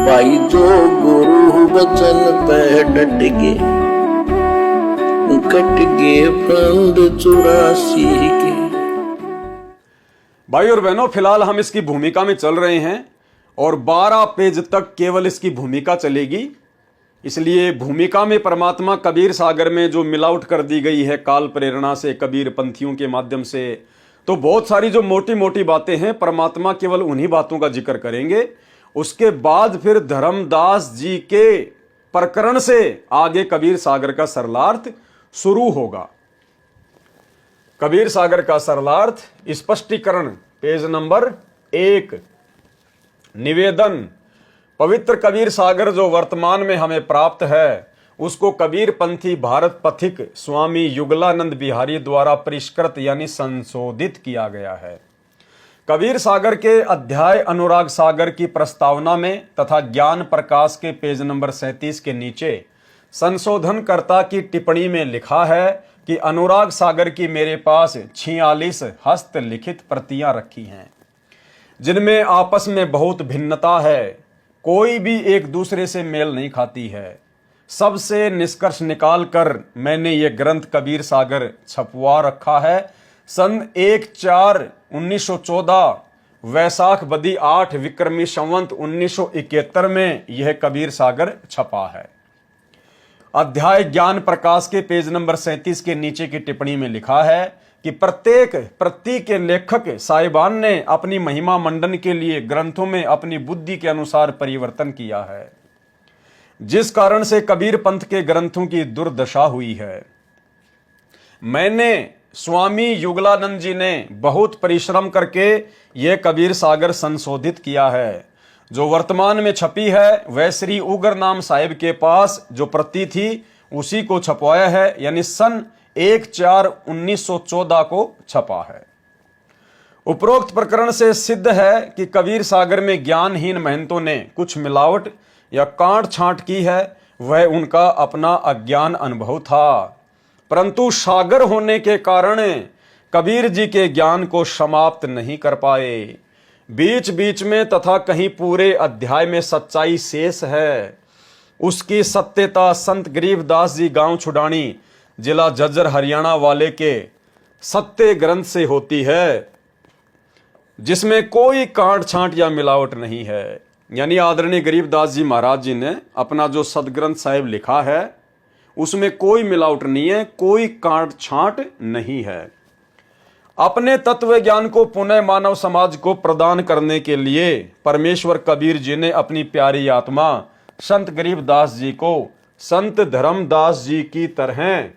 भाई जो गुरु वचन पे डट गए, कट गए फंद 84 के। भाई और बहनों, फिलहाल हम इसकी भूमिका में चल रहे हैं और 12 पेज तक केवल इसकी भूमिका चलेगी। इसलिए भूमिका में परमात्मा कबीर सागर में जो मिलावट कर दी गई है काल प्रेरणा से, कबीर पंथियों के माध्यम से, तो बहुत सारी जो मोटी मोटी बातें हैं परमात्मा केवल उन्हीं बातों का जिक्र करेंगे। उसके बाद फिर धर्मदास जी के प्रकरण से आगे कबीर सागर का सरलार्थ शुरू होगा। कबीर सागर का सरलार्थ स्पष्टीकरण, पेज नंबर 1। निवेदन: पवित्र कबीर सागर जो वर्तमान में हमें प्राप्त है उसको कबीर पंथी भारत पथिक स्वामी युगलानंद बिहारी द्वारा परिष्कृत यानी संशोधित किया गया है। कबीर सागर के अध्याय अनुराग सागर की प्रस्तावना में तथा ज्ञान प्रकाश के पेज नंबर 37 के नीचे संशोधनकर्ता की टिप्पणी में लिखा है कि अनुराग सागर की मेरे पास 46 हस्तलिखित प्रतियां रखी हैं जिनमें आपस में बहुत भिन्नता है, कोई भी एक दूसरे से मेल नहीं खाती है। सबसे निष्कर्ष निकालकर मैंने ये ग्रंथ कबीर सागर छपवा रखा है। सन 1/4/1914 वैसाख बदी 8 विक्रमी संवत 1971 में यह कबीर सागर छपा है। अध्याय ज्ञान प्रकाश के पेज नंबर 37 के नीचे की टिप्पणी में लिखा है कि प्रत्येक प्रति के लेखक साहिबान ने अपनी महिमा मंडन के लिए ग्रंथों में अपनी बुद्धि के अनुसार परिवर्तन किया है, जिस कारण से कबीर पंथ के ग्रंथों की दुर्दशा हुई है। मैंने स्वामी युगलानंद जी ने बहुत परिश्रम करके यह कबीर सागर संशोधित किया है। जो वर्तमान में छपी है वह श्री उगर नाम साहिब के पास जो प्रति थी उसी को छपवाया है, यानी सन 1/4/1914 को छपा है। उपरोक्त प्रकरण से सिद्ध है कि कबीर सागर में ज्ञानहीन महंतों ने कुछ मिलावट या काट छांट की है, वह उनका अपना अज्ञान अनुभव था, परंतु सागर होने के कारण कबीर जी के ज्ञान को समाप्त नहीं कर पाए। बीच बीच में तथा कहीं पूरे अध्याय में सच्चाई शेष है। उसकी सत्यता संत गरीबदास जी गांव छुडानी जिला झज्जर हरियाणा वाले के सत्य ग्रंथ से होती है, जिसमें कोई काट छांट या मिलावट नहीं है। यानी आदरणीय गरीबदास जी महाराज जी ने अपना जो सदग्रंथ साहिब लिखा है उसमें कोई मिलावट नहीं है, कोई काट छांट नहीं है। अपने तत्व ज्ञान को पुनः मानव समाज को प्रदान करने के लिए परमेश्वर कबीर जी ने अपनी प्यारी आत्मा संत गरीबदास जी को संत धर्मदास जी की तरह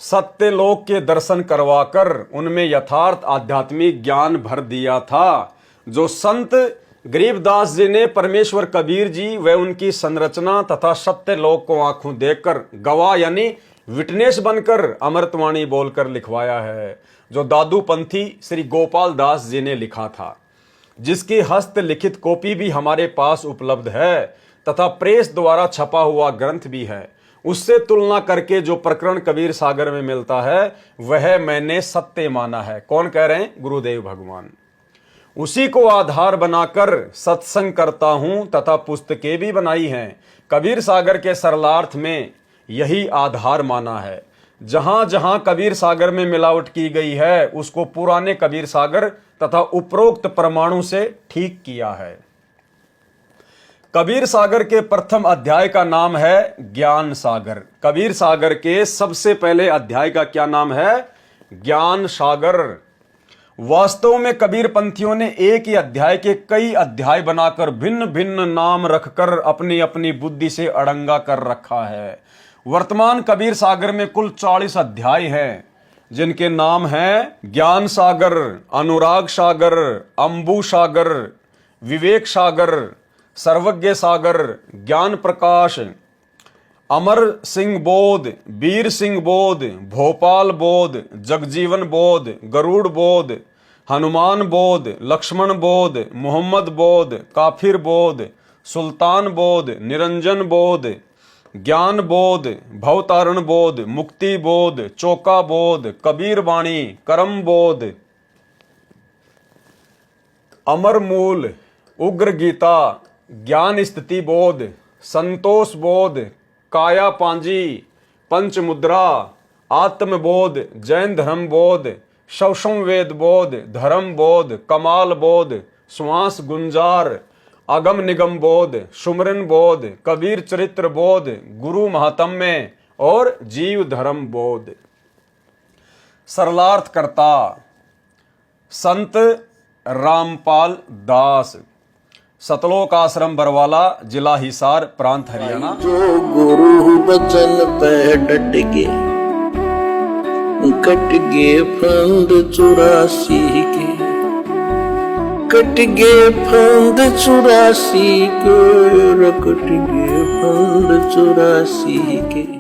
सत्यलोक के दर्शन करवाकर उनमें यथार्थ आध्यात्मिक ज्ञान भर दिया था, जो संत गरीबदास जी ने परमेश्वर कबीर जी व उनकी संरचना तथा सत्यलोक को आंखों देखकर गवाह यानी विटनेस बनकर अमृतवाणी बोलकर लिखवाया है, जो दादू पंथी श्री गोपाल दास जी ने लिखा था, जिसकी हस्तलिखित कॉपी भी हमारे पास उपलब्ध है तथा प्रेस द्वारा छपा हुआ ग्रंथ भी है। उससे तुलना करके जो प्रकरण कबीर सागर में मिलता है वह मैंने सत्य माना है। कौन कह रहे हैं? गुरुदेव भगवान। उसी को आधार बनाकर सत्संग करता हूं तथा पुस्तकें भी बनाई हैं। कबीर सागर के सरलार्थ में यही आधार माना है। जहां जहां कबीर सागर में मिलावट की गई है उसको पुराने कबीर सागर तथा उपरोक्त परमाणु से ठीक किया है। कबीर सागर के प्रथम अध्याय का नाम है ज्ञान सागर। कबीर सागर के सबसे पहले अध्याय का क्या नाम है? ज्ञान सागर। वास्तव में कबीर पंथियों ने एक ही अध्याय के कई अध्याय बनाकर भिन्न भिन्न नाम रखकर अपनी अपनी बुद्धि से अड़ंगा कर रखा है। वर्तमान कबीर सागर में कुल 40 अध्याय हैं, जिनके नाम हैं ज्ञान सागर, अनुराग सागर, अंबु सागर, विवेक सागर, सर्वज्ञ सागर, ज्ञान प्रकाश, अमर सिंह बोध, वीर सिंह बोध, भोपाल बोध, जगजीवन बोध, गरुड़ बोध, हनुमान बोध, लक्ष्मण बोध, मोहम्मद बोध, काफिर बोध, सुल्तान बोध, निरंजन बोध, ज्ञान बोध, भवतारण बोध, मुक्ति बोध, चौका बोध, कबीर वाणी, करम बोध, अमर मूल, उग्र गीता, ज्ञान स्थिति बोध, संतोष बोध, काया पांजी, पंच मुद्रा, आत्मबोध, जैन धर्म बोध, शवसम वेद बोध, धर्म बोध, कमाल बोध, श्वास गुंजार, अगम निगम बोध, सुमरन बोध, कबीर चरित्र बोध, गुरु महात्म्य और जीव धर्म बोध। सरलार्थ करता संत रामपाल दास, सतलोक आश्रम बरवाला, जिला हिसार, प्रांत हरियाणा। जो गुरु बचन पे डट के कट गे फंद 84 के, कट गे फंद 84 के, कट गे फंद 84 के।